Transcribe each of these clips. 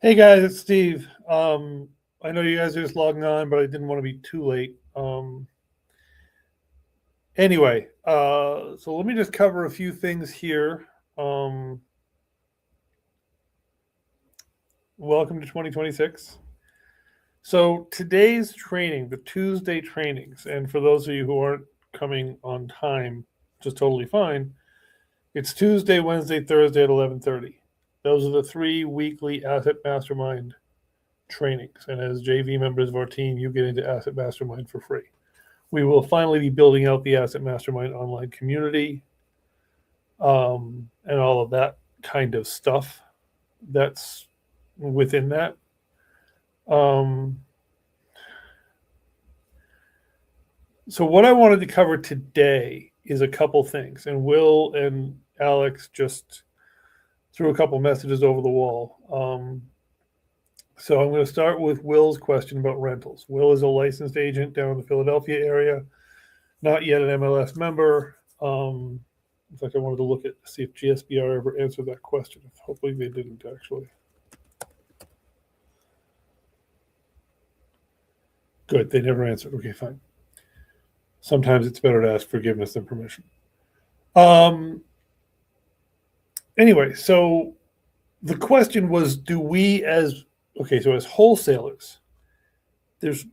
Hey guys, it's Steve. I know you guys are just logging on, but I didn't want to be too late. Anyway, so let me just cover a few things here. Um, Welcome to 2026. So today's training, the Tuesday trainings, and for those of you who aren't coming on time, just totally fine. It's Tuesday, Wednesday, Thursday at 11:30. Those are the 3 weekly Asset Mastermind trainings. And as JV members of our team, you get into Asset Mastermind for free. We will finally be building out the Asset Mastermind online community and all of that kind of stuff that's within that. Um, so, what I wanted to cover today is a couple things, and Will and Alex just threw a couple messages over the wall. So I'm going to start with Will's question about rentals. Will is a licensed agent down in the Philadelphia area, not yet an MLS member. In fact, I wanted to look at see if GSBR ever answered that question. Hopefully, they didn't actually. Good, they never answered. Okay, fine. Sometimes it's better to ask forgiveness than permission. Anyway, so the question was, do we as wholesalers, there's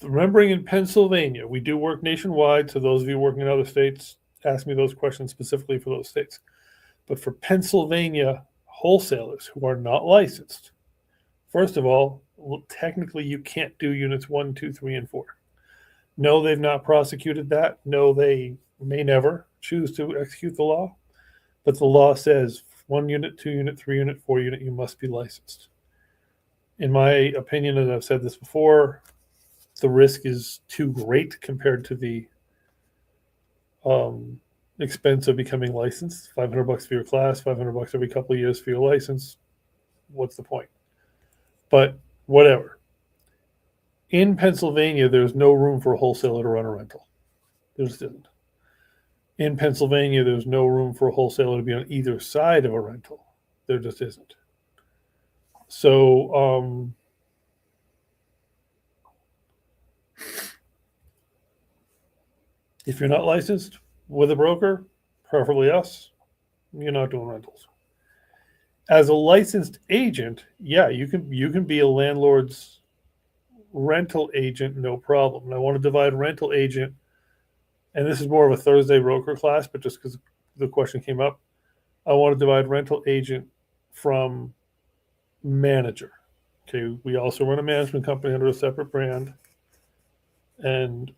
remembering in Pennsylvania, we do work nationwide. So those of you working in other states, ask me those questions specifically for those states. But for Pennsylvania wholesalers who are not licensed, first of all, technically you can't do units 1, 2, 3, and 4. No, they've not prosecuted that. No, they may never choose to execute the law. But the law says 1 unit, 2 unit, 3 unit, 4 unit, you must be licensed. In my opinion, and I've said this before, the risk is too great compared to the expense of becoming licensed. $500 for your class, $500 every couple of years for your license. What's the point? But whatever. In Pennsylvania, there's no room for a wholesaler to run a rental. There just isn't. In Pennsylvania, there's no room for a wholesaler to be on either side of a rental. There just isn't. So, if you're not licensed with a broker, preferably us, you're not doing rentals. As a licensed agent, yeah, you can be a landlord's rental agent, no problem. And I want to divide rental agent, and this is more of a Thursday broker class, but just because the question came up, I want to divide rental agent from manager. Okay, we also run a management company under a separate brand, and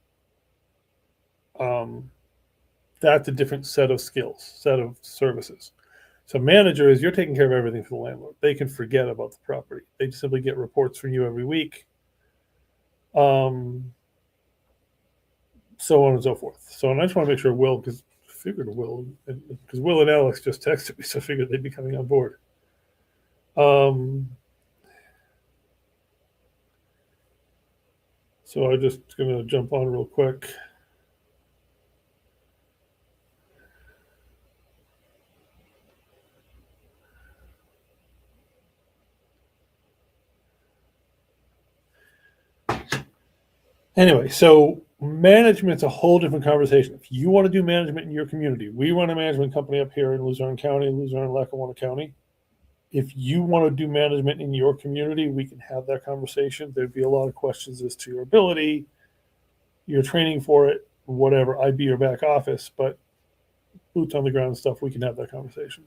that's a different set of skills, set of services. So manager is you're taking care of everything for the landlord. They can forget about the property. They simply get reports from you every week, so on and so forth. So, and I just want to make sure Will, because I figured Will, because Will and Alex just texted me, so I figured they'd be coming on board. So I'm just going to jump on real quick. Anyway, so management's a whole different conversation. If you want to do management in your community, we run a management company up here in Luzerne County, Luzerne and Lackawanna County. If you want to do management in your community, we can have that conversation. There'd be a lot of questions as to your ability, your training for it, whatever. I'd be your back office, but boots on the ground stuff, we can have that conversation.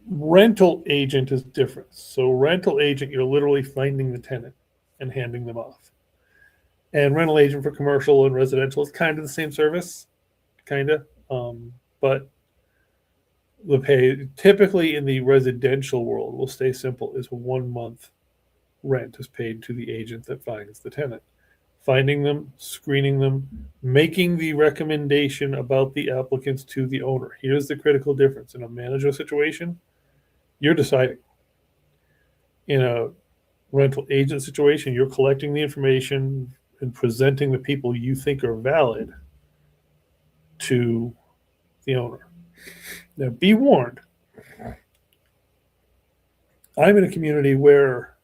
Rental agent is different. So rental agent, you're literally finding the tenant and handing them off. And rental agent for commercial and residential is kind of the same service, kind of. But the pay typically in the residential world will stay simple is 1 month rent is paid to the agent that finds the tenant. Finding them, screening them, making the recommendation about the applicants to the owner. Here's the critical difference. In a manager situation, you're deciding. In a rental agent situation, you're collecting the information and presenting the people you think are valid to the owner. Now, be warned, I'm in a community where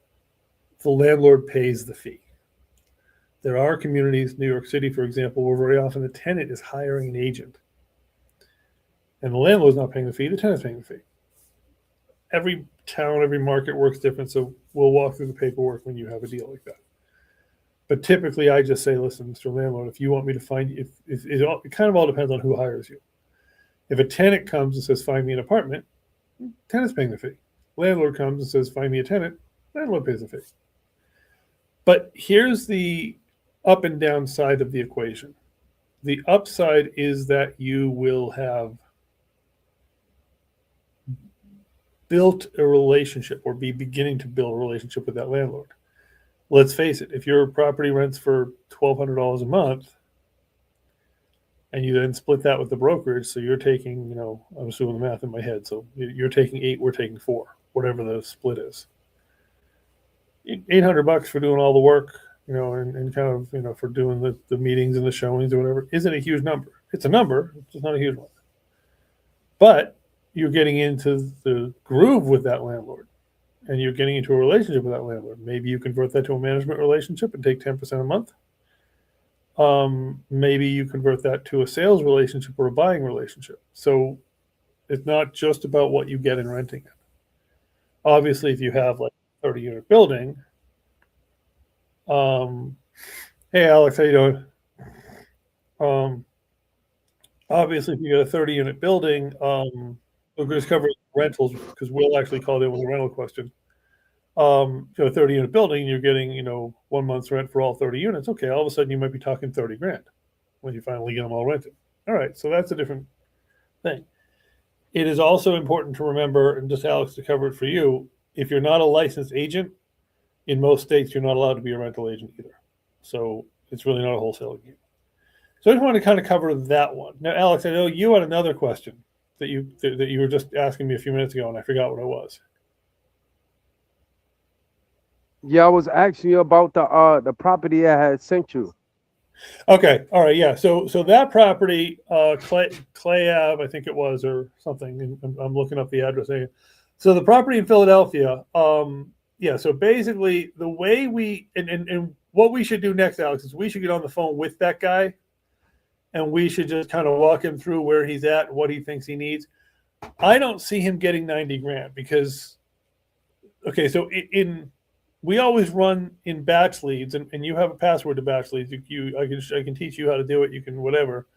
the landlord pays the fee. There are communities, New York City, for example, where very often the tenant is hiring an agent. And the landlord's not paying the fee, the tenant's paying the fee. Every town, every market works different, so we'll walk through the paperwork when you have a deal like that. But typically, I just say, listen, Mr. Landlord, if you want me to find you, it kind of all depends on who hires you. If a tenant comes and says, find me an apartment, tenant's paying the fee. Landlord comes and says, find me a tenant, landlord pays the fee. But here's the up and down side of the equation. The upside is that you will have built a relationship or be beginning to build a relationship with that landlord. Let's face it, if your property rents for $1,200 a month and you then split that with the brokerage, so you're taking, I'm just doing the math in my head, so you're taking 8, we're taking 4, whatever the split is. $800 for doing all the work, and kind of, for doing the meetings and the showings or whatever, isn't a huge number. It's a number, it's just not a huge one. But you're getting into the groove with that landlord, and you're getting into a relationship with that landlord. Maybe you convert that to a management relationship and take 10% a month. Maybe you convert that to a sales relationship or a buying relationship. So it's not just about what you get in renting it. Obviously, if you have like a 30-unit building, hey Alex, how you doing? Obviously, if you get a 30-unit building, we're just covering rentals because we'll actually call it with a rental question. A 30-unit building, you're getting 1 month's rent for all 30 units. Okay, all of a sudden you might be talking $30,000 when you finally get them all rented. All right, so that's a different thing. It is also important to remember, and just Alex to cover it for you, if you're not a licensed agent, in most states you're not allowed to be a rental agent either. So it's really not a wholesale game. So I just wanted to kind of cover that one. Now, Alex, I know you had another question that you were just asking me a few minutes ago, and I forgot what it was. Yeah, I was asking you about the property I had sent you. Okay, all right, yeah. So that property, Clay Ave, I think it was, or something. I'm looking up the address. So the property in Philadelphia, yeah. So basically, the way we and what we should do next, Alex, is we should get on the phone with that guy, and we should just kind of walk him through where he's at, and what he thinks he needs. I don't see him getting $90,000 because, okay, so we always run in batch leads, and you have a password to batch leads. I can teach you how to do it. You can whatever.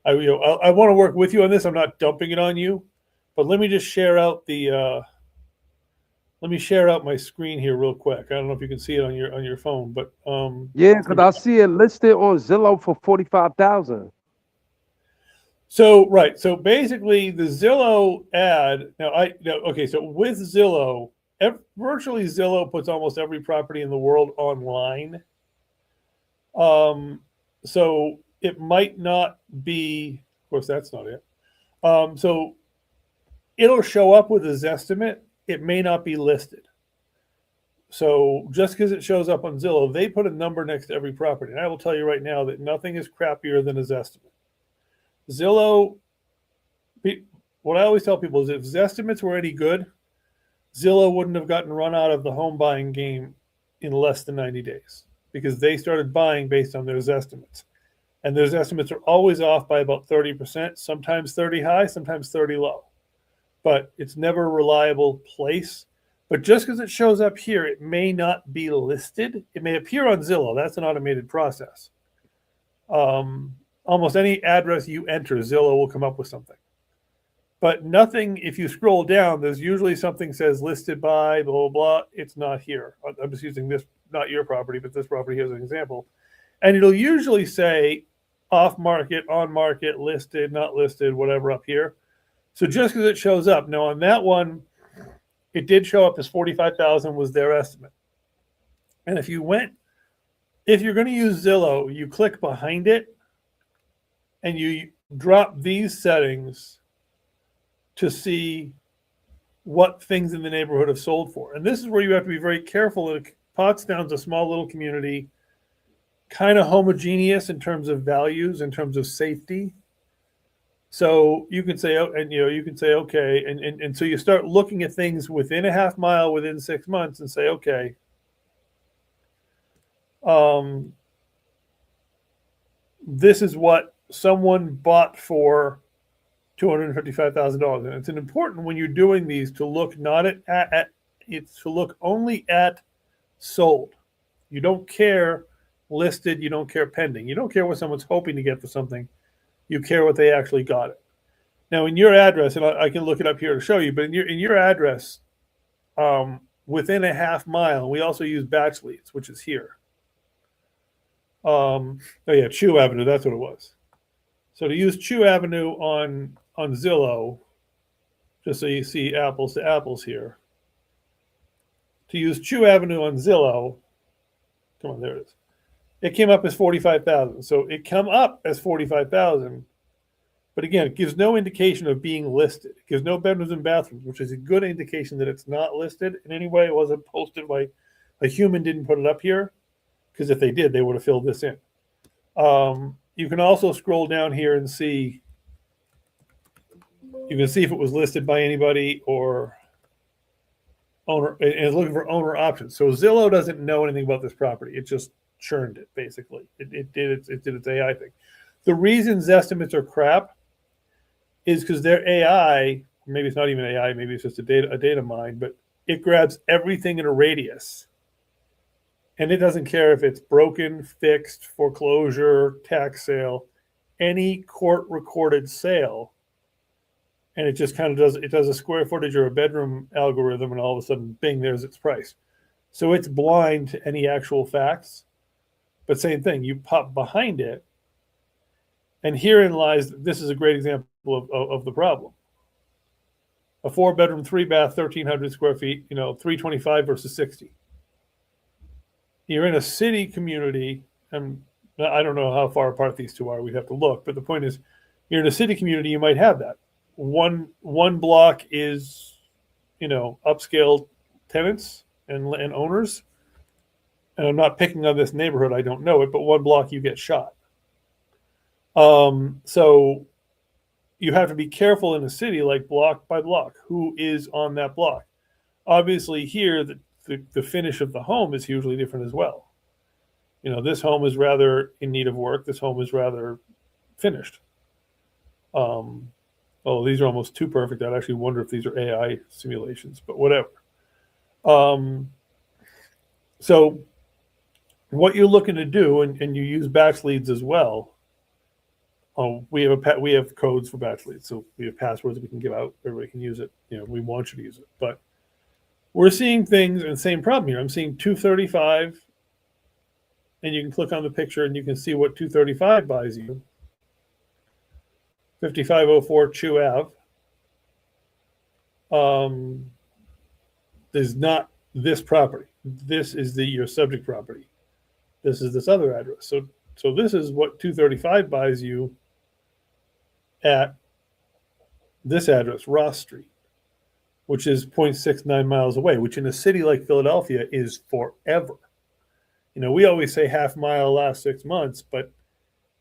I want to work with you on this. I'm not dumping it on you, but let me just share out let me share out my screen here real quick. I don't know if you can see it on your phone, but Yeah, because I see it listed on Zillow for 45,000. So right, so basically the Zillow ad. Okay, so with Zillow, virtually Zillow puts almost every property in the world online. So it might not be, of course, that's not it. So it'll show up with a Zestimate. It may not be listed. So just because it shows up on Zillow, they put a number next to every property. And I will tell you right now that nothing is crappier than a Zestimate. Zillow, what I always tell people is if Zestimates were any good, Zillow wouldn't have gotten run out of the home buying game in less than 90 days because they started buying based on their estimates. And those estimates are always off by about 30%, sometimes 30 high, sometimes 30 low. But it's never a reliable place. But just because it shows up here, it may not be listed. It may appear on Zillow. That's an automated process. Almost any address you enter, Zillow will come up with something. But nothing, if you scroll down, there's usually something says listed by, blah, blah, blah. It's not here. I'm just using this, not your property, but this property as an example. And it'll usually say off market, on market, listed, not listed, whatever up here. So just because it shows up. Now on that one, it did show up as 45,000 was their estimate. And if you're going to use Zillow, you click behind it and you drop these settings to see what things in the neighborhood have sold for. And this is where you have to be very careful. Pottstown's a small little community, kind of homogeneous in terms of values, in terms of safety. So you can say, oh, and you can say, okay, and so you start looking at things within a half mile within 6 months and say, okay, um, this is what someone bought for $255,000. And it's an important when you're doing these to look not at it's to look only at sold. You don't care listed, you don't care pending. You don't care what someone's hoping to get for something. You care what they actually got it. Now in your address, and I can look it up here to show you, but in your address, within a half mile, we also use batch leads, which is here. Oh yeah, Chew Avenue, that's what it was. So to use Chew Avenue on Zillow, just so you see apples to apples here. To use Chew Avenue on Zillow, come on, there it is. It came up as 45,000. So it come up as 45,000, but again, it gives no indication of being listed. It gives no bedrooms and bathrooms, which is a good indication that it's not listed in any way. It wasn't posted by a human, didn't put it up here, because if they did, they would have filled this in. You can also scroll down here and see. You can see if it was listed by anybody or owner, and it's looking for owner options. So Zillow doesn't know anything about this property. It just churned it basically. It did its AI thing. The reason estimates are crap is because their AI, maybe it's not even AI, maybe it's just a data mine, but it grabs everything in a radius. And it doesn't care if it's broken, fixed, foreclosure, tax sale, any court recorded sale. And it just kind of does a square footage or a bedroom algorithm, and all of a sudden, bing, there's its price. So it's blind to any actual facts. But same thing, you pop behind it, and herein lies, this is a great example of the problem. A 4-bedroom, 3-bath, 1,300 square feet, 325 versus 60. You're in a city community, and I don't know how far apart these two are. We'd have to look. But the point is, you're in a city community, you might have that. One block is, upscale tenants and owners. And I'm not picking on this neighborhood. I don't know it, but one block you get shot. So you have to be careful in a city, like block by block, who is on that block. Obviously, here the finish of the home is hugely different as well. This home is rather in need of work. This home is rather finished. Oh, these are almost too perfect. I'd actually wonder if these are AI simulations, but whatever. So what you're looking to do, and you use batch leads as well. We have codes for batch leads, so we have passwords we can give out. Everybody can use it. We want you to use it, but we're seeing things, and same problem here. I'm seeing 235, and you can click on the picture and you can see what 235 buys you. 5504 Chew Ave. There's not this property. This is your subject property. This is this other address. So this is what 235 buys you at this address, Ross Street, which is 0.69 miles away, which in a city like Philadelphia is forever. We always say half mile last 6 months, but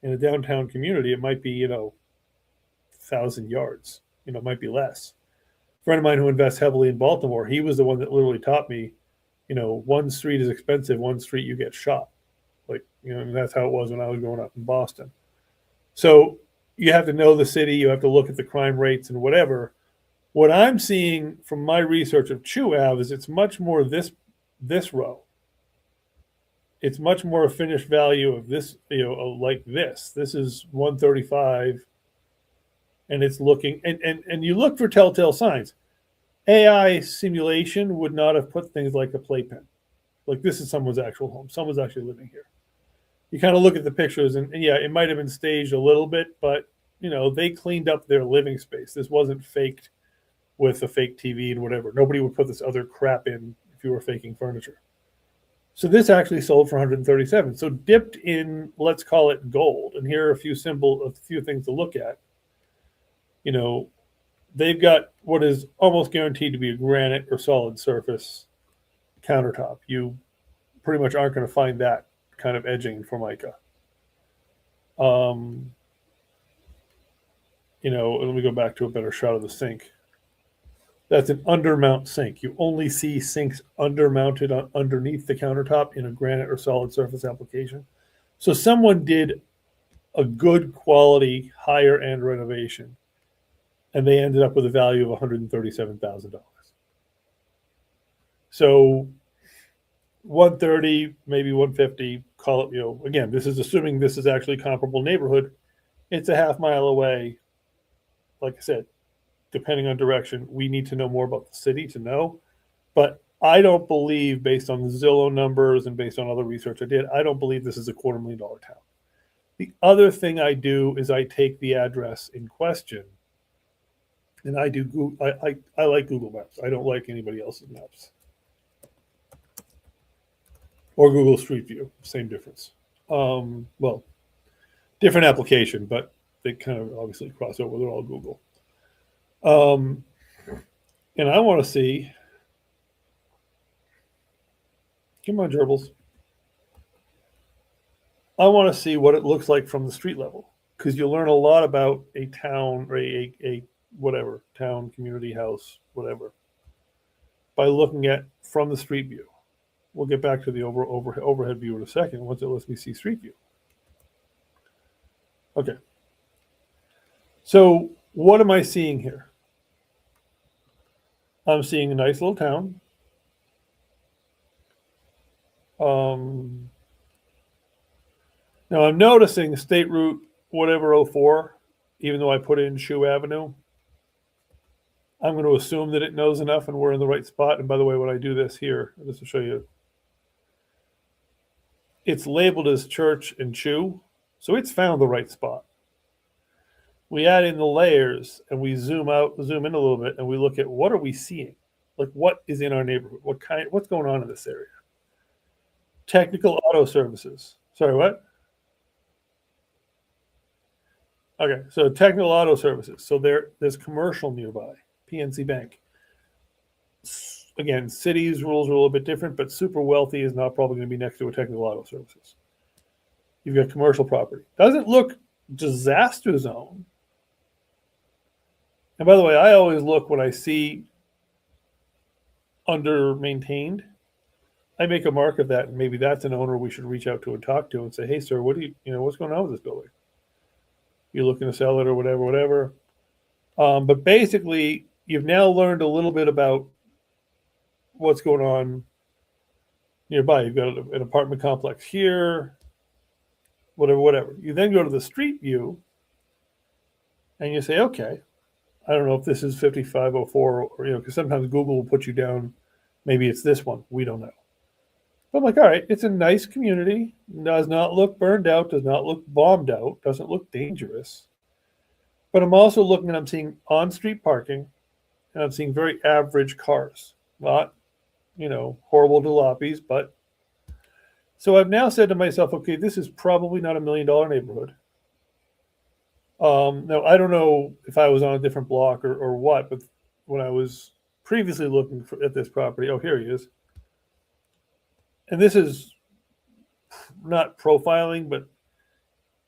in a downtown community, it might be, 1,000 yards. It might be less. A friend of mine who invests heavily in Baltimore, he was the one that literally taught me, one street is expensive, one street you get shot. And that's how it was when I was growing up in Boston. So you have to know the city, you have to look at the crime rates and whatever. What I'm seeing from my research of Chew Ave is it's much more this row. It's much more a finished value of this, like this. This is 135, and it's looking, and you look for telltale signs. AI simulation would not have put things like a playpen. Like this is someone's actual home. Someone's actually living here. You kind of look at the pictures, and yeah, it might have been staged a little bit, but they cleaned up their living space. This wasn't faked with a fake TV and whatever. Nobody would put this other crap in if you were faking furniture. So this actually sold for 137. So dipped in, let's call it gold. And here are a few things to look at. They've got what is almost guaranteed to be a granite or solid surface countertop. You pretty much aren't going to find that kind of edging in Formica. let me go back to a better shot of the sink. That's an undermount sink. You only see sinks undermounted underneath the countertop in a granite or solid surface application. So someone did a good quality higher end renovation and they ended up with a value of $137,000. So 130, maybe 150, call it, again, this is assuming this is actually comparable neighborhood. It's a half mile away. Like I said, depending on direction, we need to know more about the city to know. But I don't believe, based on the Zillow numbers and based on other research I did, I don't believe this is a $250,000 town. The other thing I do is I take the address in question and I do Google. I like Google Maps. I don't like anybody else's maps. Or Google Street View, same difference. Well, different application, but they kind of obviously cross over. They're all Google. And I want to see, come on, gerbils. I want to see what it looks like from the street level, because you'll learn a lot about a town or a whatever, town, community, house, whatever, by looking at from the street view. We'll get back to the overhead view in a second once it lets me see street view. Okay. So what am I seeing here? I'm seeing a nice little town. Now I'm noticing State Route whatever 04, even though I put in Shoe Avenue. I'm going to assume that it knows enough and we're in the right spot. And by the way, when I do this here, this will show you. It's labeled as Church and Shoe, so it's found the right spot. We add in the layers and we zoom in a little bit and we look at what are we seeing? Like what is in our neighborhood? What's going on in this area? Technical auto services. Sorry, what? Okay, so technical auto services. So there's commercial nearby, PNC Bank. Again, cities rules are a little bit different, but super wealthy is not probably going to be next to a technical auto services. You've got commercial property. Doesn't look disaster zone. And by the way, I always look when I see under maintained. I make a mark of that, and maybe that's an owner we should reach out to and talk to and say, hey, sir, what's going on with this building? You're looking to sell it or whatever. But basically, you've now learned a little bit about what's going on nearby. You've got an apartment complex here, whatever. You then go to the street view and you say, okay, I don't know if this is 5504 or, because sometimes Google will put you down. Maybe it's this one. We don't know. But I'm like, all right, it's a nice community. Does not look burned out. Does not look bombed out. Doesn't look dangerous. But I'm also looking and I'm seeing on-street parking and I'm seeing very average cars. Not, horrible jalopies, but so I've now said to myself, okay, this is probably not $1 million neighborhood. Now I don't know if I was on a different block or what, but when I was previously looking at this property, oh, here he is. And this is not profiling, but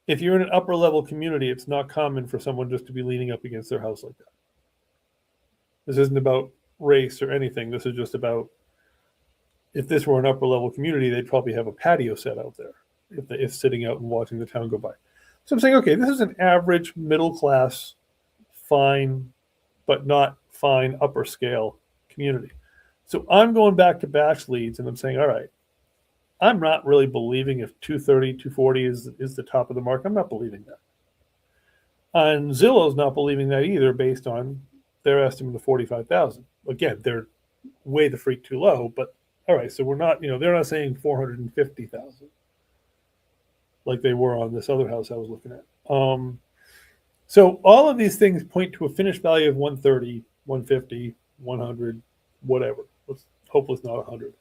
if you're in an upper level community, it's not common for someone just to be leaning up against their house like that. This isn't about race or anything. This is just about, if this were an upper level community, they'd probably have a patio set out there if sitting out and watching the town go by. So I'm saying, okay, this is an average middle class, fine, but not fine upper scale community. So I'm going back to batch leads and I'm saying, all right, I'm not really believing if 230, 240 is the top of the mark. I'm not believing that. And Zillow's not believing that either based on their estimate of 45,000. Again, they're way the freak too low, but all right, so we're not, they're not saying 450,000 like they were on this other house I was looking at. So all of these things point to a finished value of 130, 150, 100, whatever. Let's hope it's not 100.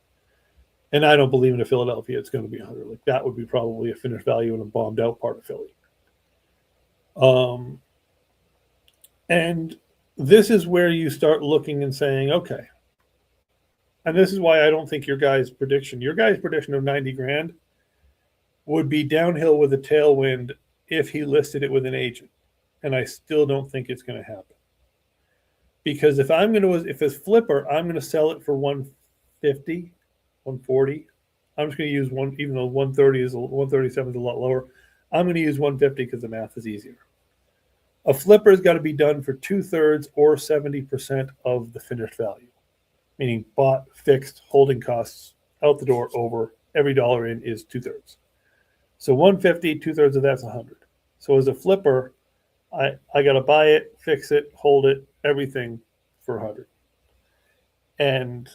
And I don't believe in Philadelphia it's going to be 100. Like that would be probably a finished value in a bombed out part of Philly. And this is where you start looking and saying, okay. And this is why I don't think your guys' prediction of 90 grand would be downhill with a tailwind if he listed it with an agent. and I still don't think it's going to happen. Because if it's flipper, I'm going to sell it for 150, 140. I'm just going to use one, even though 137 is a lot lower. I'm going to use 150 because the math is easier. A flipper's got to be done for 2/3 or 70% of the finished value, meaning bought, fixed, holding costs out the door over every dollar in is 2/3. So 150, 2/3 of that's 100. So as a flipper, I got to buy it, fix it, hold it, everything for 100. And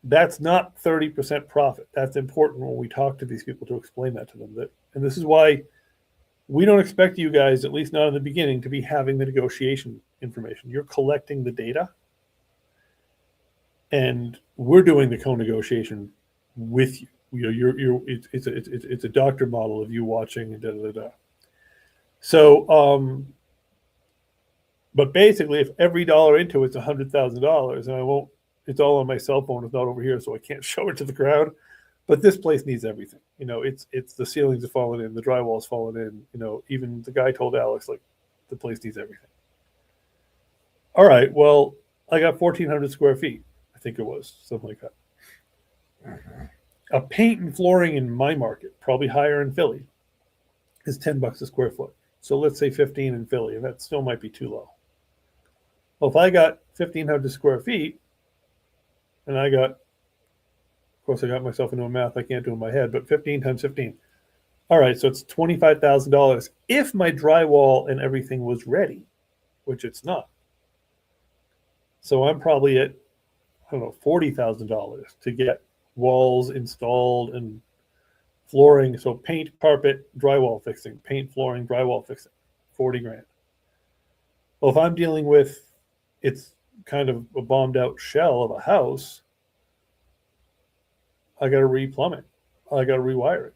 that's not 30% profit. That's important when we talk to these people to explain that to them. And this is why we don't expect you guys, at least not in the beginning, to be having the negotiation information. You're collecting the data, and we're doing the co-negotiation with you. It's a doctor model of you watching and da da da. So, but basically, if every dollar into it's $100,000, and I won't, it's all on my cell phone. It's not over here, so I can't show it to the crowd. But this place needs everything. It's the ceilings have fallen in, the drywall's fallen in. Even the guy told Alex, like, the place needs everything. All right, well, I got 1,400 square feet. I think it was something like that. A paint and flooring in my market, probably higher in Philly, is $10 a square foot. So let's say 15 in Philly, and that still might be too low. Well, if I got 1,500 square feet, and of course, I got myself into a math I can't do in my head, but 15 times 15. All right, so it's $25,000 if my drywall and everything was ready, which it's not. So I'm probably at, I don't know, $40,000 to get walls installed and flooring. So paint, carpet, drywall fixing, paint, flooring, drywall fixing, 40 grand. Well, if I'm dealing with, it's kind of a bombed out shell of a house, I got to re-plumb it. I got to rewire it.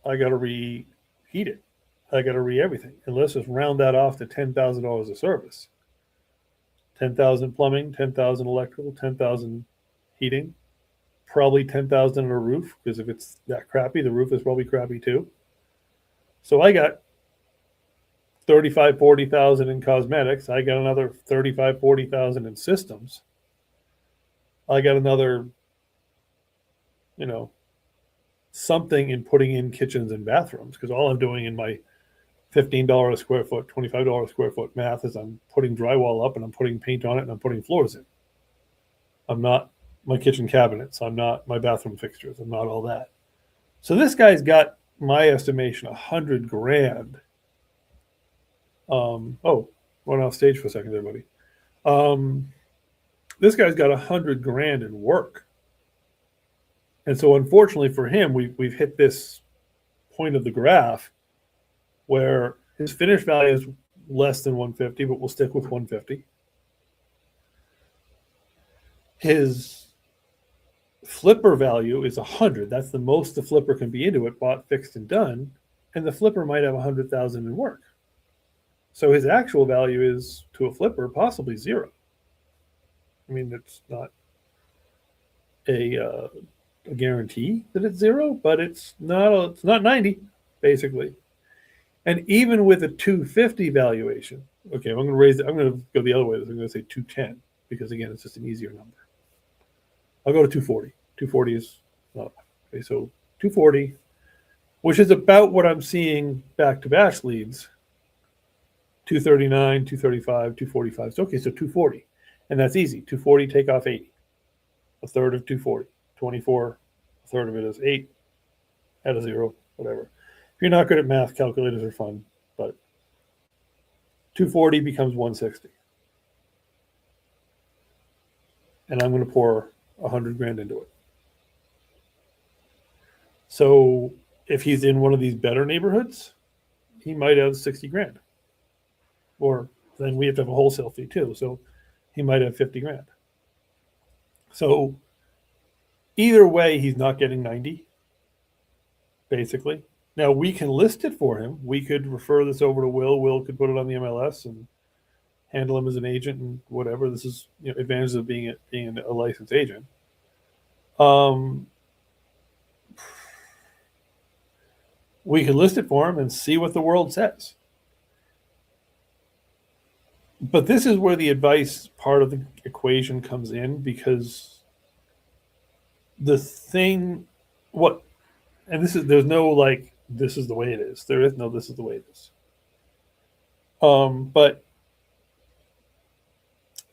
I got to reheat it. I got to everything. And let's just round that off to $10,000 a service. 10,000 plumbing, 10,000 electrical, 10,000 heating, probably 10,000 on a roof, because if it's that crappy, the roof is probably crappy too. So I got 35, 40,000 in cosmetics. I got another 35, 40,000 in systems. I got another, something in putting in kitchens and bathrooms, because all I'm doing in my $15 a square foot, $25 a square foot math is I'm putting drywall up and I'm putting paint on it and I'm putting floors in. I'm not my kitchen cabinets. I'm not my bathroom fixtures. I'm not all that. So this guy's got, my estimation, 100 grand. Went off stage for a second there, buddy. This guy's got 100 grand in work. And so unfortunately for him, we've hit this point of the graph where his finished value is less than 150, but we'll stick with 150. His flipper value is 100. That's the most the flipper can be into it, bought, fixed, and done. And the flipper might have 100,000 in work. So his actual value is, to a flipper, possibly zero. I mean, it's not a guarantee that it's zero, but it's not 90, basically. And even with a 250 valuation, okay, I'm going to raise it. I'm going to go the other way. I'm going to say 210 because, again, it's just an easier number. I'll go to 240. 240 is not okay. So 240, which is about what I'm seeing back-to-back leads. 239, 235, 245. So, okay, so 240, and that's easy. 240 take off 80, a third of 240. 24, a third of it is 8. Add a 0, whatever. If you're not good at math, calculators are fun, but 240 becomes 160. And I'm going to pour 100 grand into it. So if he's in one of these better neighborhoods, he might have 60 grand. Or then we have to have a wholesale fee too. So he might have 50 grand. So either way, he's not getting 90, basically. Now, we can list it for him. We could refer this over to Will. Will could put it on the MLS and handle him as an agent and whatever. This is advantages of being a licensed agent. We could list it for him and see what the world says. But this is where the advice part of the equation comes in, because the thing, what, and this is, there's no like, this is the way it is. There is no, this is the way it is. But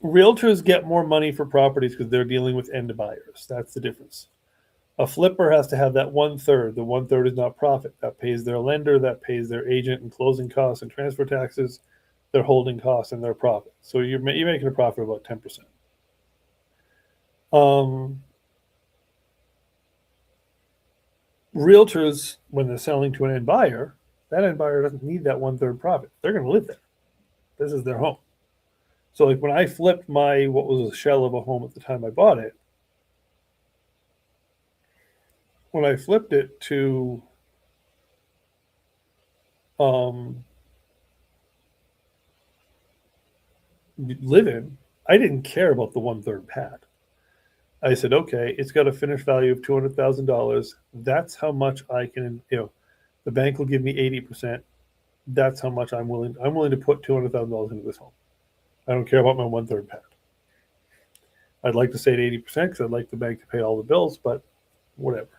realtors get more money for properties because they're dealing with end buyers. That's the difference. A flipper has to have that 1/3. The 1/3 is not profit. That pays their lender, that pays their agent and closing costs and transfer taxes, their holding costs, and their profit. So you're making a profit of about 10%. Realtors, when they're selling to an end buyer, that end buyer doesn't need that 1/3 profit. They're going to live there. This is their home. So like when I flipped my, what was a shell of a home at the time I bought it, when I flipped it to live in, I didn't care about the 1/3 pad. I said, okay, it's got a finished value of $200,000. That's how much I can, the bank will give me 80%. That's how much I'm willing to put $200,000 into this home. I don't care about my 1/3 pad. I'd like to say at 80% because I'd like the bank to pay all the bills, but whatever.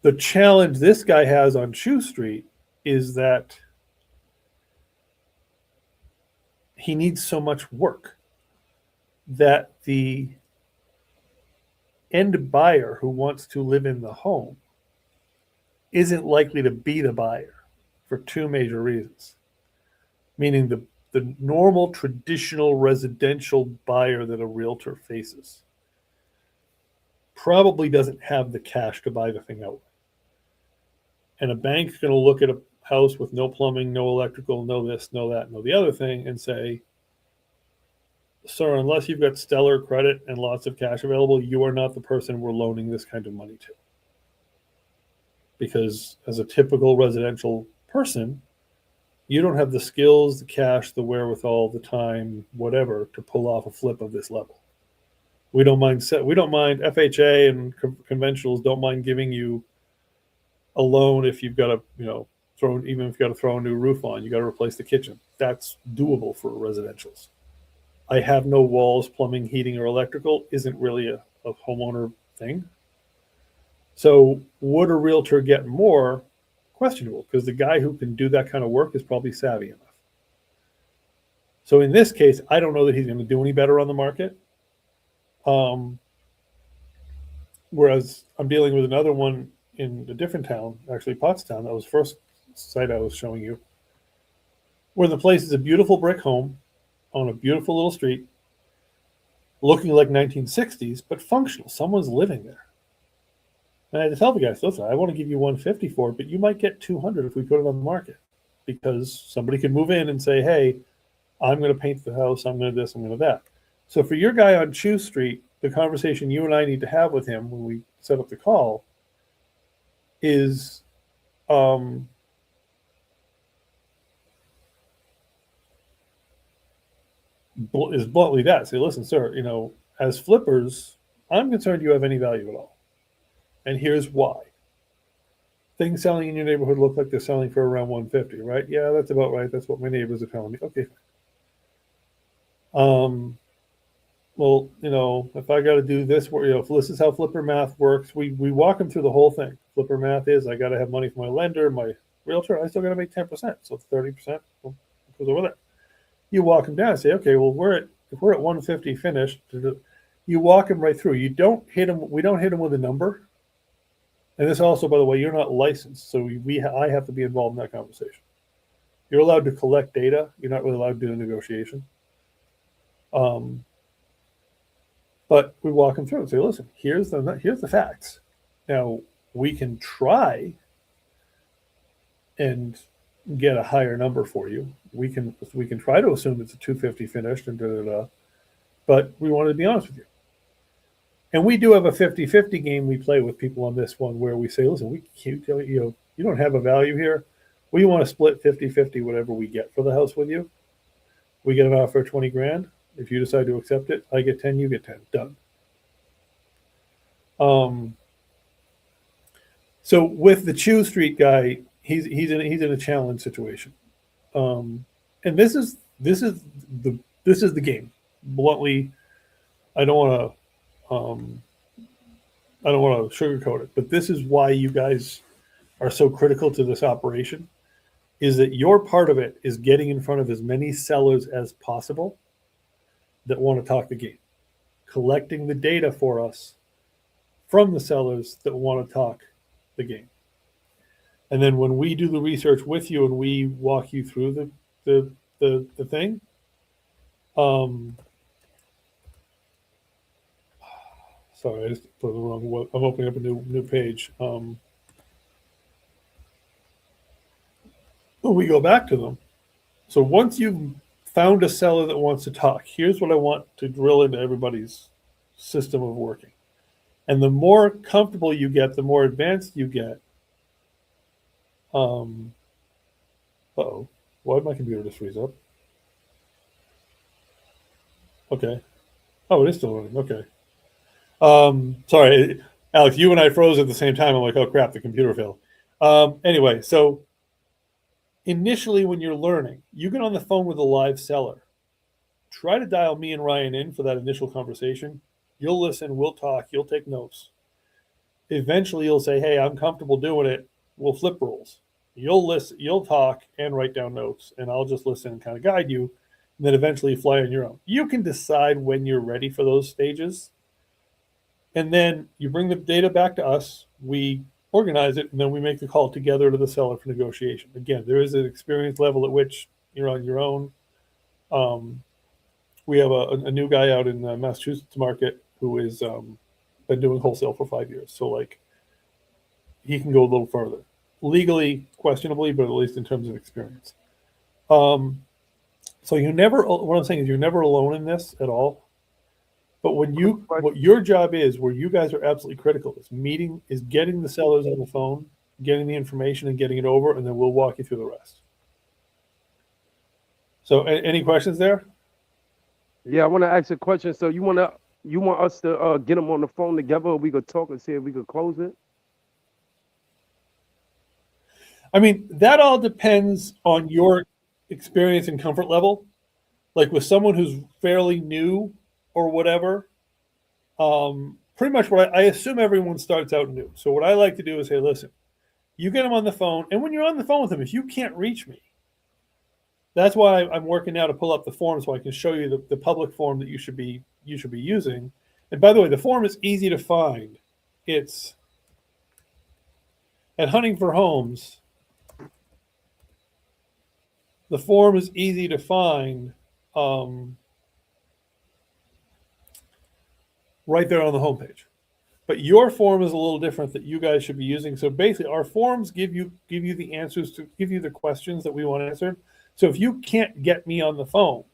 The challenge this guy has on Shoe Street is that he needs so much work that the end buyer who wants to live in the home isn't likely to be the buyer for two major reasons. Meaning the normal traditional residential buyer that a realtor faces probably doesn't have the cash to buy the thing outright. And a bank's going to look at a house with no plumbing, no electrical, no this, no that, no the other thing, and say, sir, unless you've got stellar credit and lots of cash available, you are not the person we're loaning this kind of money to. Because as a typical residential person, you don't have the skills, the cash, the wherewithal, the time, whatever, to pull off a flip of this level. We don't mind FHA and conventionals don't mind giving you a loan if you've got to, even if you've got to throw a new roof on, you got to replace the kitchen. That's doable for residentials. I have no walls, plumbing, heating, or electrical isn't really a homeowner thing. So would a realtor get more? Questionable, because the guy who can do that kind of work is probably savvy enough. So in this case, I don't know that he's going to do any better on the market. Whereas I'm dealing with another one in a different town, actually Pottstown. That was the first site I was showing you, where the place is a beautiful brick home on a beautiful little street, looking like 1960s, but functional. Someone's living there. And I had to tell the guys, listen, I want to give you 150 for it, but you might get 200 if we put it on the market, because somebody could move in and say, hey, I'm going to paint the house, I'm going to this, I'm going to that. So for your guy on Chew Street, the conversation you and I need to have with him when we set up the call is bluntly that. Say, listen, sir, as flippers, I'm concerned you have any value at all. And here's why. Things selling in your neighborhood look like they're selling for around 150, right? Yeah, that's about right. That's what my neighbors are telling me. Okay. Well, if I got to do this, if this is how flipper math works, we walk them through the whole thing. Flipper math is I got to have money for my lender, my realtor. I still got to make 10%, so 30% goes over there. You walk them down and say, okay, well, if we're at 150 finished, you walk them right through. You don't hit them. We don't hit them with a number. And this also, by the way, you're not licensed, so I have to be involved in that conversation. You're allowed to collect data. You're not really allowed to do a negotiation. But we walk them through and say, listen, here's the facts. Now we can try and get a higher number for you. We can try to assume it's a 250 finished and but we want to be honest with you. And we do have a 50-50 game we play with people on this one where we say, listen, we can't tell you, you don't have a value here. We want to split 50-50 whatever we get for the house with you. We get an offer of 20 grand. If you decide to accept it, I get 10, you get 10. Done. So with the Chew Street guy, he's in a challenge situation. and this is the game. Bluntly, I don't want to I don't want to sugarcoat it, but this is why you guys are so critical to this operation. Is that your part of it is getting in front of as many sellers as possible that want to talk the game, collecting the data for us from the sellers that want to talk the game. And then when we do the research with you and we walk you through the thing, um, sorry, I just put the wrong. I'm opening up a new page. We go back to them. So once you've found a seller that wants to talk, here's what I want to drill into everybody's system of working. And the more comfortable you get, the more advanced you get. Uh-oh. Why did my computer just freeze up? Okay. Oh, it is still running. Okay. Sorry, Alex, you and I froze at the same time. I'm like, oh crap, the computer failed. Anyway, so initially when you're learning, you get on the phone with a live seller. Try to dial me and Ryan in for that initial conversation. You'll listen, we'll talk, you'll take notes. Eventually you'll say, hey, I'm comfortable doing it. We'll flip roles. You'll listen, you'll talk and write down notes, and I'll just listen and kind of guide you. And then eventually fly on your own. You can decide when you're ready for those stages. And then you bring the data back to us. We organize it, and then we make the call together to the seller for negotiation. Again, there is an experience level at which you're on your own. We have a new guy out in the Massachusetts market who is been doing wholesale for 5 years. So like he can go a little further. Legally, questionably, but at least in terms of experience. So you never, what I'm saying is you're never alone in this at all. But when you, what your job is, where you guys are absolutely critical, is getting the sellers on the phone, getting the information and getting it over, and then we'll walk you through the rest. So any questions there? Yeah, I want to ask a question. So you want us to get them on the phone together, or we could talk and see if we could close it? I mean, that all depends on your experience and comfort level. Like with someone who's fairly new or whatever, pretty much what I assume everyone starts out new. So what I like to do is say, listen, you get them on the phone, and when you're on the phone with them, if you can't reach me, that's why I'm working now to pull up the form so I can show you the public form that you should be using. And by the way, the form is easy to find. It's at Hunting for Homes. The form is easy to find right there on the homepage. But your form is a little different that you guys should be using. So basically, our forms give you the answers to give you the questions that we want answered. So if you can't get me on the phone,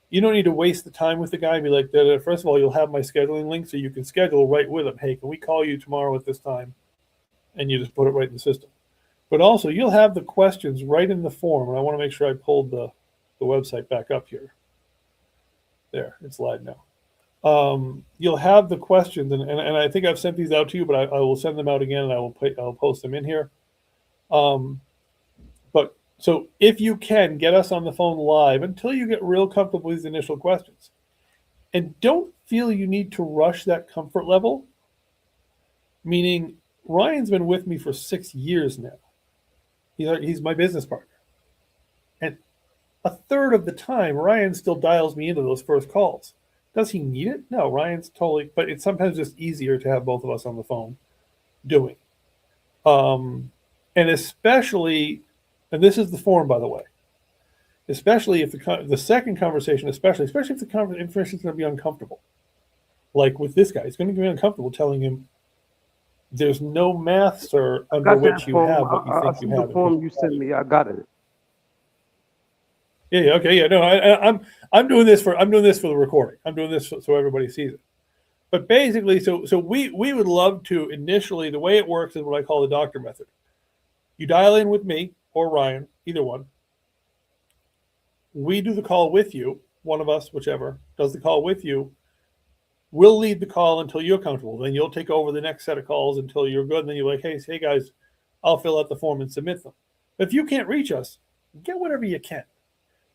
you don't need to waste the time with the guy and be like, first of all, you'll have my scheduling link so you can schedule right with him. Hey, can we call you tomorrow at this time? And you just put it right in the system. But also, you'll have the questions right in the form. And I want to make sure I pulled the website back up here. There, it's live now. You'll have the questions, and I think I've sent these out to you, but I will send them out again, and I'll post them in here. But so if you can get us on the phone live until you get real comfortable with these initial questions, and don't feel you need to rush that comfort level. Meaning, Ryan's been with me for 6 years now. He's my business partner, and a third of the time, Ryan still dials me into those first calls. Does he need it? No, Ryan's totally, but it's sometimes just easier to have both of us on the phone doing. And especially, and this is the form, by the way, especially if the second conversation, especially if the information is going to be uncomfortable. Like with this guy, it's going to be uncomfortable telling him there's no math, sir, under which you have what you think you have. The form you sent me, I got it. Yeah. Okay. Yeah. No. I'm doing this for the recording. I'm doing this so everybody sees it. But basically, so we would love to initially. The way it works is what I call the doctor method. You dial in with me or Ryan, either one. We do the call with you. One of us, whichever, does the call with you. We'll lead the call until you're comfortable. Then you'll take over the next set of calls until you're good. And then you're like, hey guys, I'll fill out the form and submit them. But if you can't reach us, get whatever you can.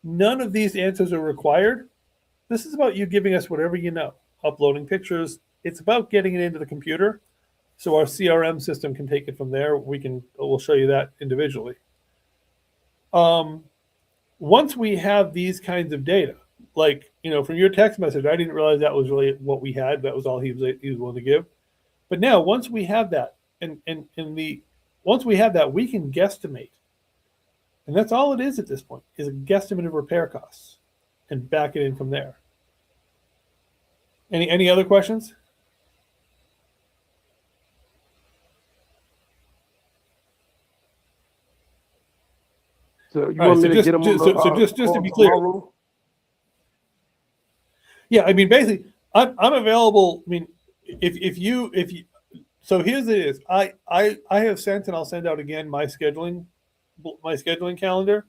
None of these answers are required. This is about you giving us whatever you know, uploading pictures. It's about getting it into the computer so our CRM system can take it from there. We'll show you that individually. Um, Once we have these kinds of data, like from your text message, I didn't realize that was really what we had. That was all he was willing to give. But now, once we have that, once we have that, we can guesstimate, and that's all it is at this point, is a guesstimate of repair costs, and back it in from there. Any other questions? So you All right. want So me to just get him on just the just to call be clear, tomorrow? yeah. I mean, basically, I'm available. I mean, if you so here's it is. I have sent and I'll send out again my scheduling calendar.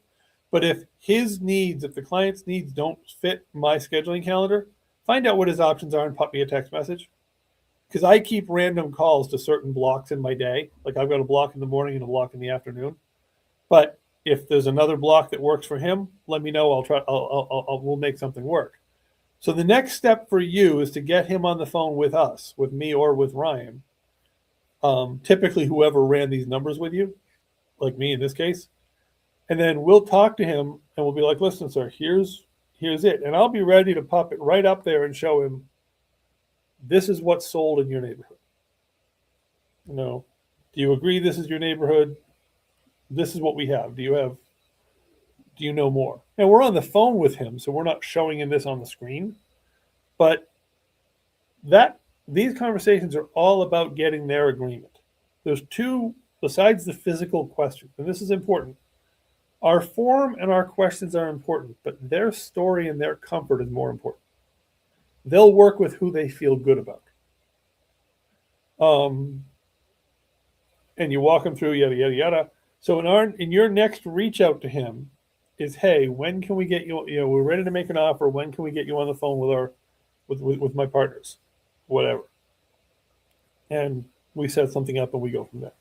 But if if the client's needs don't fit my scheduling calendar, find out what his options are and pop me a text message. Because I keep random calls to certain blocks in my day. Like I've got a block in the morning and a block in the afternoon. But if there's another block that works for him, let me know. I'll try. We'll make something work. So the next step for you is to get him on the phone with us, with me or with Ryan. Typically, whoever ran these numbers with you, like me in this case, and then we'll talk to him and we'll be like, "Listen, sir, here's it," and I'll be ready to pop it right up there and show him. This is what's sold in your neighborhood. Do you agree this is your neighborhood? This is what we have. Do you know more? And we're on the phone with him, so we're not showing him this on the screen. But that these conversations are all about getting their agreement. There's two, besides the physical questions, and this is important. Our form and our questions are important, but their story and their comfort is more important. They'll work with who they feel good about. And you walk them through yada yada yada. So in your next reach out to him is, hey, when can we get you? We're ready to make an offer. When can we get you on the phone with my partners, whatever. And we set something up and we go from there.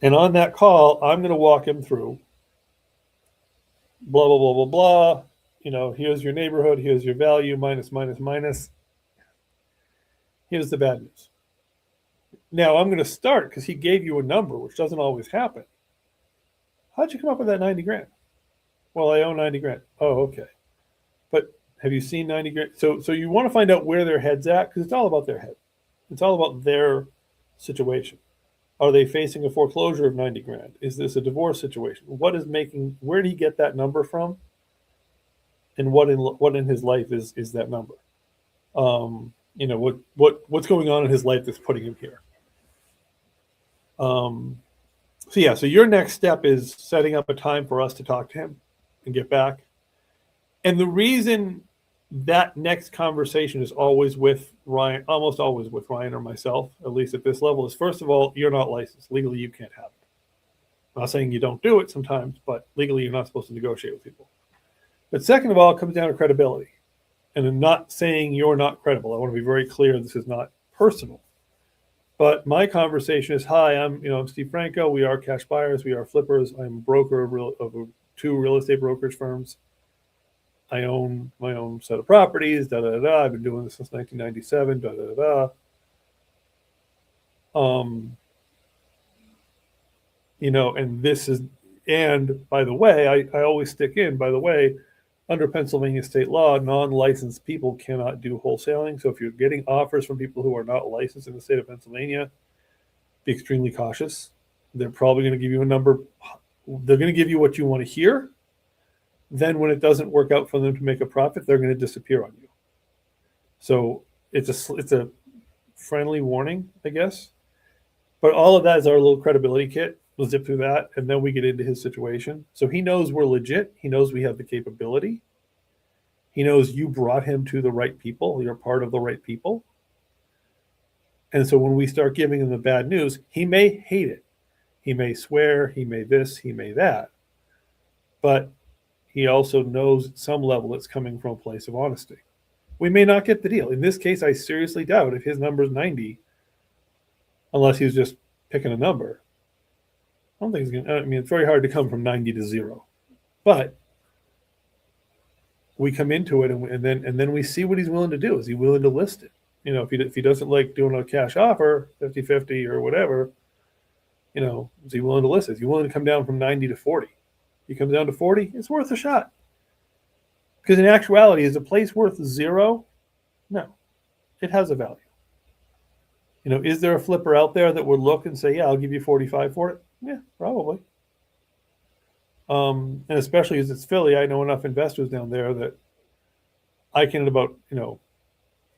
And on that call, I'm going to walk him through blah blah blah blah blah. Here's your neighborhood. Here's your value minus minus minus. Here's the bad news. Now I'm going to start because he gave you a number, which doesn't always happen. How'd you come up with that 90 grand? Well, I own 90 grand. Oh, okay. But have you seen 90 grand? So you want to find out where their head's at because it's all about their head. It's all about their situation. Are they facing a foreclosure of 90 grand? Is this a divorce situation? Where did he get that number from? And what in his life is that number? What's going on in his life that's putting him here? So your next step is setting up a time for us to talk to him and get back. And the reason that next conversation is always with Ryan, almost always with Ryan or myself, at least at this level, is first of all, you're not licensed. Legally, you can't have it. I'm not saying you don't do it sometimes, but legally, you're not supposed to negotiate with people. But second of all, it comes down to credibility. And I'm not saying you're not credible. I want to be very clear. This is not personal. But my conversation is, hi, I'm Steve Franco. We are cash buyers. We are flippers. I'm a broker of two real estate brokerage firms. I own my own set of properties. Da da da. I've been doing this since 1997. Da da da. And this is, and by the way, I always stick in. By the way, under Pennsylvania state law, non-licensed people cannot do wholesaling. So if you're getting offers from people who are not licensed in the state of Pennsylvania, be extremely cautious. They're probably going to give you a number. They're going to give you what you want to hear. Then when it doesn't work out for them to make a profit, they're going to disappear on you. So it's a friendly warning, I guess. But all of that is our little credibility kit. We'll zip through that, and then we get into his situation. So he knows we're legit. He knows we have the capability. He knows you brought him to the right people. You're part of the right people. And so when we start giving him the bad news, he may hate it. He may swear, he may this, he may that. But he also knows at some level it's coming from a place of honesty. We may not get the deal. In this case, I seriously doubt if his number is 90, unless he's just picking a number. I don't think it's going to, it's very hard to come from 90 to 0. But we come into it and then we see what he's willing to do. Is he willing to list it? You know, if he doesn't like doing a cash offer, 50-50 or whatever, you know, is he willing to list it? Is he willing to come down from 90 to 40? He comes down to 40, it's worth a shot. Because in actuality, is a place worth zero? No, it has a value. You know, is there a flipper out there that would look and say, yeah, I'll give you 45 for it? Yeah, probably. And especially as it's Philly, I know enough investors down there that I can about, you know,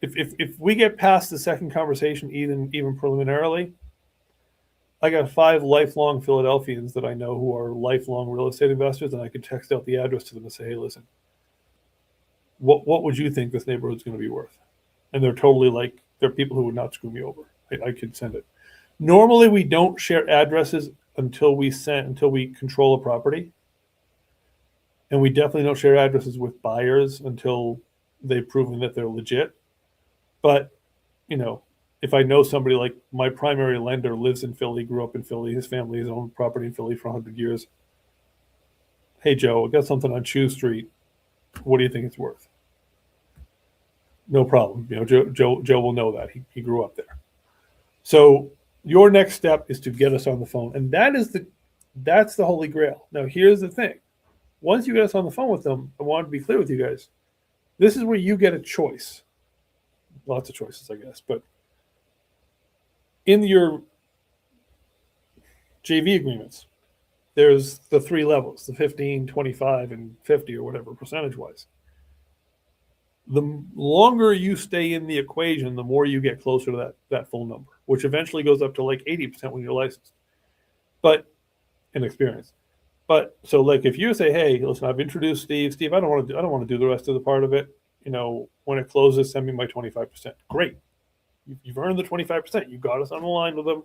if we get past the second conversation, even preliminarily, I got 5 lifelong Philadelphians that I know who are lifelong real estate investors, and I can text out the address to them and say, hey, listen, what would you think this neighborhood's going to be worth? And they're totally like, they're people who would not screw me over. I could send it. Normally, we don't share addresses until we control a property. And we definitely don't share addresses with buyers until they've proven that they're legit. But, you know, if I know somebody, like my primary lender lives in Philly, grew up in Philly, his family has owned property in Philly for 100 years. Hey, Joe, I got something on Chew Street. What do you think it's worth? No problem. You know, Joe will know that. He grew up there. So your next step is to get us on the phone. And that's the holy grail. Now, here's the thing. Once you get us on the phone with them, I want to be clear with you guys. This is where you get a choice. Lots of choices, I guess. But in your JV agreements, there's the 3 levels, the 15, 25, and 50 or whatever percentage-wise. The longer you stay in the equation, the more you get closer to that full number, which eventually goes up to like 80% when you're licensed. But in experience. But so like if you say, hey, listen, I've introduced Steve. Steve, I don't want to do the rest of the part of it. You know, when it closes, send me my 25%. Great. You've earned the 25%. You got us on the line with them.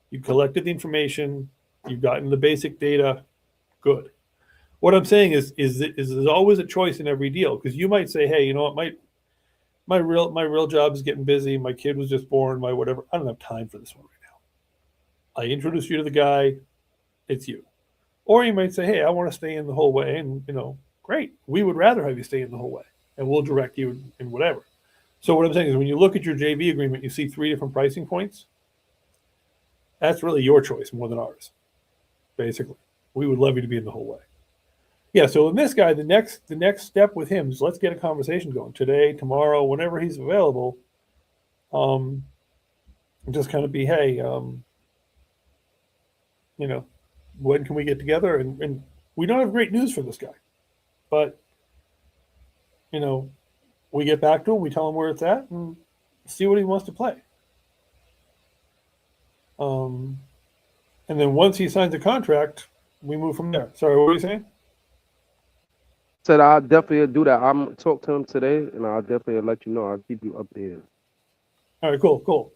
You collected the information. You've gotten the basic data. Good. What I'm saying is there's always a choice in every deal, because you might say, hey, you know what, my real job is getting busy. My kid was just born. My whatever. I don't have time for this one right now. I introduce you to the guy. It's you. Or you might say, hey, I want to stay in the whole way. And, you know, great. We would rather have you stay in the whole way. And we'll direct you in whatever. So what I'm saying is when you look at your JV agreement, you see 3 different pricing points. That's really your choice more than ours, basically. We would love you to be in the whole way. Yeah, so in this guy, the next step with him is let's get a conversation going today, tomorrow, whenever he's available. Just kind of be, hey, you know, when can we get together? And we don't have great news for this guy, but, you know, we get back to him, we tell him where it's at, and see what he wants to play. And then once he signs a contract, we move from there. Sorry, what were you saying? Said I'll definitely do that. I'm talk to him today, and I'll definitely let you know. I'll keep you updated. All right, cool.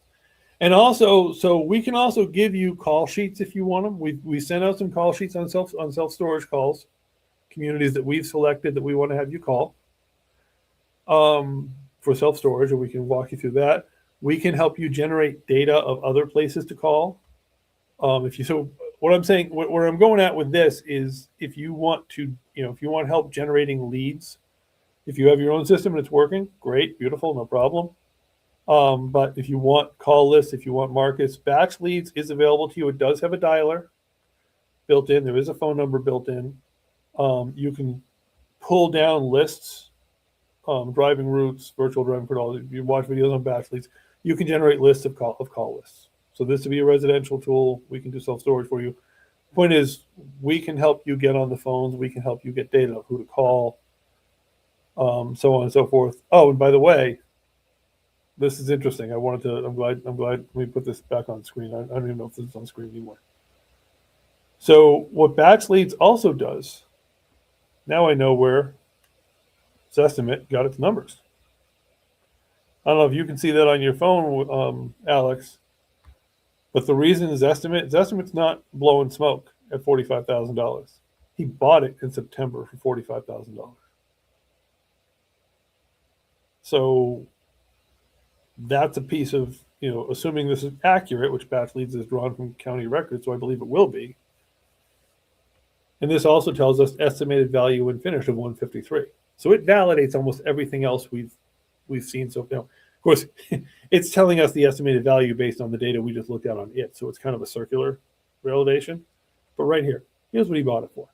And also, so we can also give you call sheets if you want them. We send out some call sheets on self-storage calls, communities that we've selected that we want to have you call for self-storage, and we can walk you through that. We can help you generate data of other places to call. What I'm saying, where I'm going at with this is if you want help generating leads, if you have your own system and it's working, great, beautiful, no problem. But if you want call lists, if you want markets, batch leads is available to you. It does have a dialer built in. There is a phone number built in. You can pull down lists, driving routes, virtual driving portal. You watch videos on batch leads. You can generate lists of call lists. So this would be a residential tool. We can do self-storage for you. The point is, we can help you get on the phones. We can help you get data of who to call, so on and so forth. Oh, and by the way, this is interesting. I'm glad. Let me put this back on screen. I don't even know if this is on screen anymore. So what batch leads also does, now I know where Zestimate got its numbers. I don't know if you can see that on your phone, Alex, but the reason is Zestimate's not blowing smoke at $45,000. He bought it in September for $45,000. So that's a piece of, assuming this is accurate, which batch leads is drawn from county records, so I believe it will be. And this also tells us estimated value when finished of 153. So it validates almost everything else we've seen. So now, of course, it's telling us the estimated value based on the data we just looked at on it. So it's kind of a circular validation. But right here, here's what he bought it for.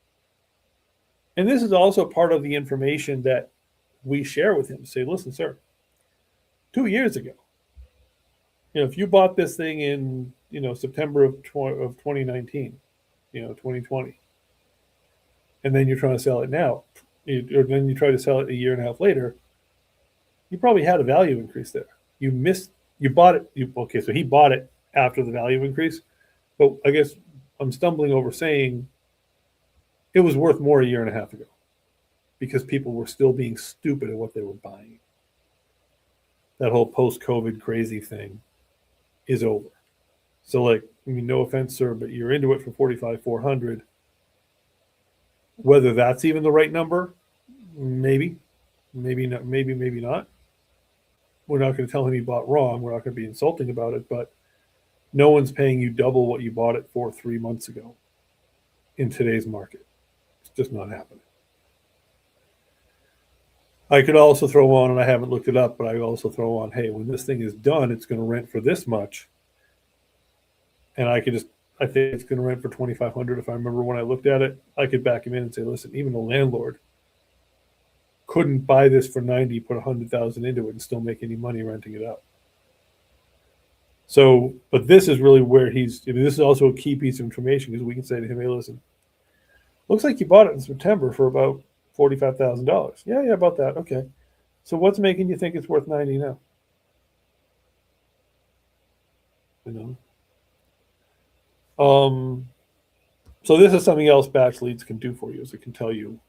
And this is also part of the information that we share with him. Say, listen, sir, 2 years ago, if you bought this thing in, September of 2019, 2020, and then you're trying to sell it now, or then you try to sell it a year and a half later, you probably had a value increase there. You bought it. Okay, so he bought it after the value increase, but I guess I'm stumbling over saying it was worth more a year and a half ago because people were still being stupid at what they were buying. That whole post-COVID crazy thing is over. So, like, I mean, no offense, sir, but you're into it for 45,400. Whether that's even the right number, maybe not. Maybe not. We're not going to tell him he bought wrong. We're not going to be insulting about it, but no one's paying you double what you bought it for 3 months ago in today's market. It's just not happening. I could also throw on, and I haven't looked it up, but I also throw on, hey, when this thing is done, it's going to rent for this much. And I think it's going to rent for 2,500 if I remember when I looked at it. I could back him in and say, listen, even the landlord couldn't buy this for 90, put 100,000 into it, and still make any money renting it out. So, but this is really where this is also a key piece of information because we can say to him, hey, listen, looks like you bought it in September for about $45,000. Yeah, about that. Okay. So what's making you think it's worth 90 now? So this is something else batch leads can do for you, is it can tell you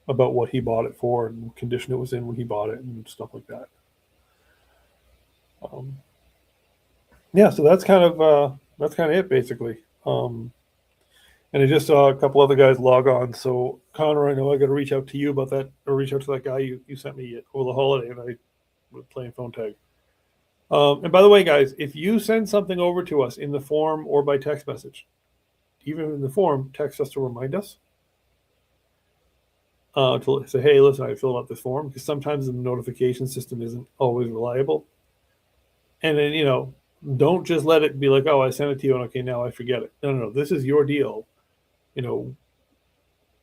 about what he bought it for and condition it was in when he bought it and stuff like that. Yeah, so that's kind of it basically. And I just saw a couple other guys log on. So Connor, I know I got to reach out to you about that, or reach out to that guy you sent me over the holiday, and I was playing phone tag. And by the way, guys, if you send something over to us in the form or by text message, even in the form, text us to remind us. To say, hey, listen, I filled out this form, because sometimes the notification system isn't always reliable. And then, don't just let it be like, oh, I sent it to you and okay, now I forget it. No. This is your deal.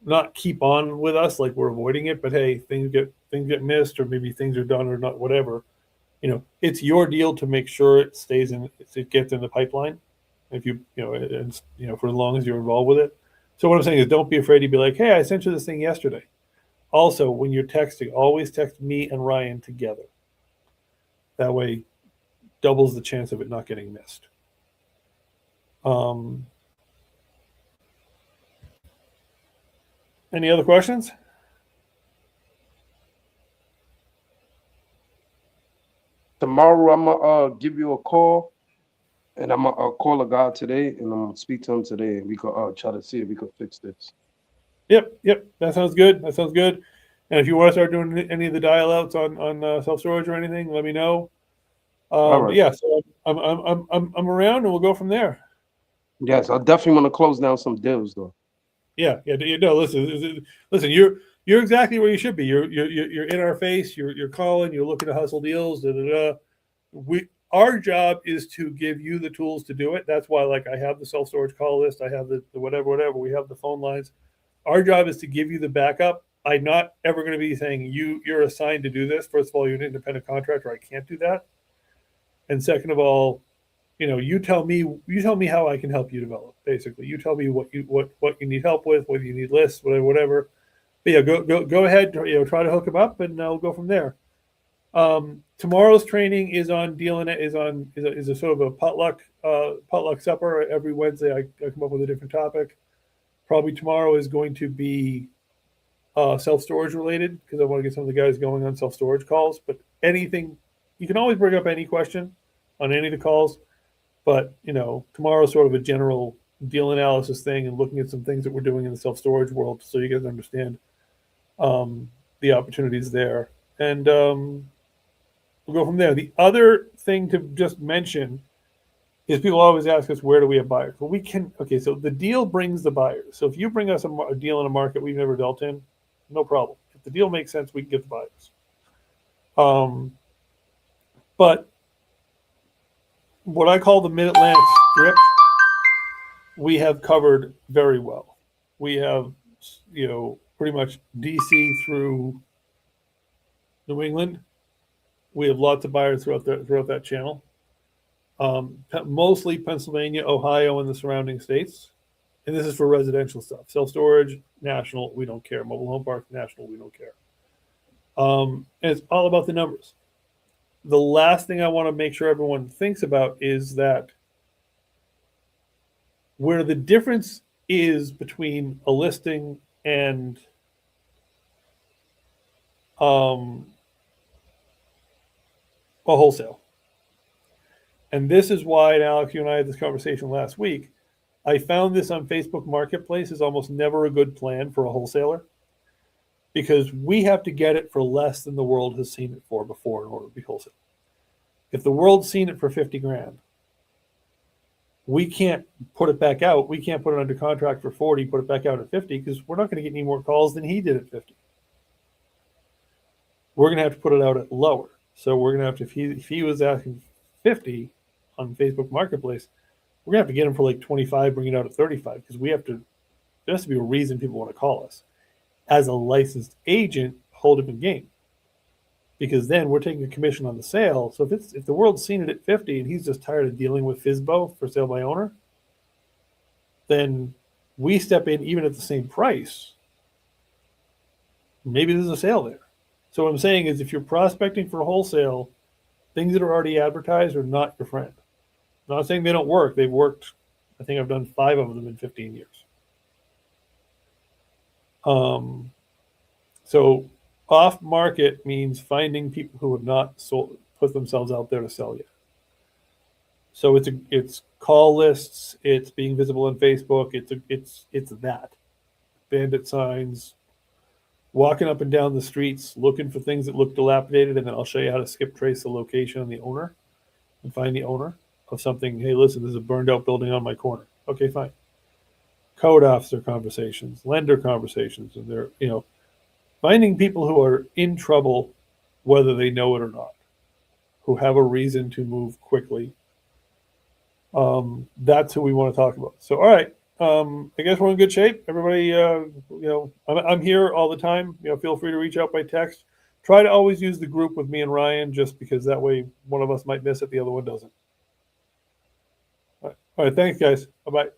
Not keep on with us like we're avoiding it, but hey, things get missed, or maybe things are done or not, whatever. It's your deal to make sure it gets in the pipeline. If for as long as you're involved with it. So what I'm saying is, don't be afraid to be like, hey, I sent you this thing yesterday. Also, when you're texting, always text me and Ryan together. That way, doubles the chance of it not getting missed. Any other questions? Tomorrow I'm gonna give you a call, and I'm gonna call a guy today, and I'm gonna speak to him today, and we could try to see if we could fix this. Yep. That sounds good. And if you want to start doing any of the dial outs on self storage or anything, let me know. All right. Yeah, so I'm around, and we'll go from there. Yes, I definitely want to close down some deals though. Yeah. Listen. You're exactly where you should be. You're in our face. You're calling. You're looking to hustle deals. Our job is to give you the tools to do it. That's why, like, I have the self storage call list. I have the whatever. We have the phone lines. Our job is to give you the backup. I'm not ever going to be saying you're assigned to do this. First of all, you're an independent contractor. I can't do that. And second of all, you tell me how I can help you develop. Basically, you tell me what you need help with, whether you need lists, whatever. But yeah, go ahead. Try to hook them up, and we'll go from there. Tomorrow's training is on is a sort of a potluck supper. Every Wednesday, I come up with a different topic. Probably tomorrow is going to be self-storage related, because I want to get some of the guys going on self-storage calls. But anything, you can always bring up any question on any of the calls. But tomorrow's sort of a general deal analysis thing, and looking at some things that we're doing in the self-storage world, so you guys understand the opportunities there. And we'll go from there. The other thing to just mention is people always ask us, where do we have buyers? Well, we can, okay, so the deal brings the buyers. So if you bring us a deal in a market we've never dealt in, no problem. If the deal makes sense, we can get the buyers. But what I call the Mid-Atlantic Strip, we have covered very well. We have, pretty much DC through New England. We have lots of buyers throughout that channel. Mostly Pennsylvania, Ohio, and the surrounding states. And this is for residential stuff. Self-storage, national, we don't care. Mobile home park, national, we don't care. And it's all about the numbers. The last thing I want to make sure everyone thinks about is that where the difference is between a listing and a wholesale. And this is why, and Alex, you and I had this conversation last week, I found this on Facebook Marketplace is almost never a good plan for a wholesaler, because we have to get it for less than the world has seen it for before in order to be wholesale. If the world's seen it for 50 grand, we can't put it back out. We can't put it under contract for 40, put it back out at 50, because we're not going to get any more calls than he did at 50. We're going to have to put it out at lower. So we're going to have to, if he was asking 50 on Facebook Marketplace, we're going to have to get him for like 25, bring it out at 35, because there has to be a reason people want to call us. As a licensed agent, whole different game. Because then we're taking a commission on the sale. So if the world's seen it at 50 and he's just tired of dealing with FSBO for sale by owner, then we step in even at the same price. Maybe there's a sale there. So what I'm saying is, if you're prospecting for wholesale, things that are already advertised are not your friend. I'm not saying they don't work. They've worked. I think I've done 5 of them in 15 years. So off market means finding people who have not put themselves out there to sell yet. So it's call lists, it's being visible on Facebook, it's that. Bandit signs, walking up and down the streets, looking for things that look dilapidated, and then I'll show you how to skip trace the location on the owner and find the owner of something. Hey, listen, there's a burned out building on my corner. Okay, fine. Code officer conversations, lender conversations, and they're, finding people who are in trouble, whether they know it or not, who have a reason to move quickly. That's who we want to talk about. So, all right. I guess we're in good shape. Everybody, I'm here all the time. Feel free to reach out by text. Try to always use the group with me and Ryan, just because that way one of us might miss it, the other one doesn't. All right. Thanks, guys. Bye-bye.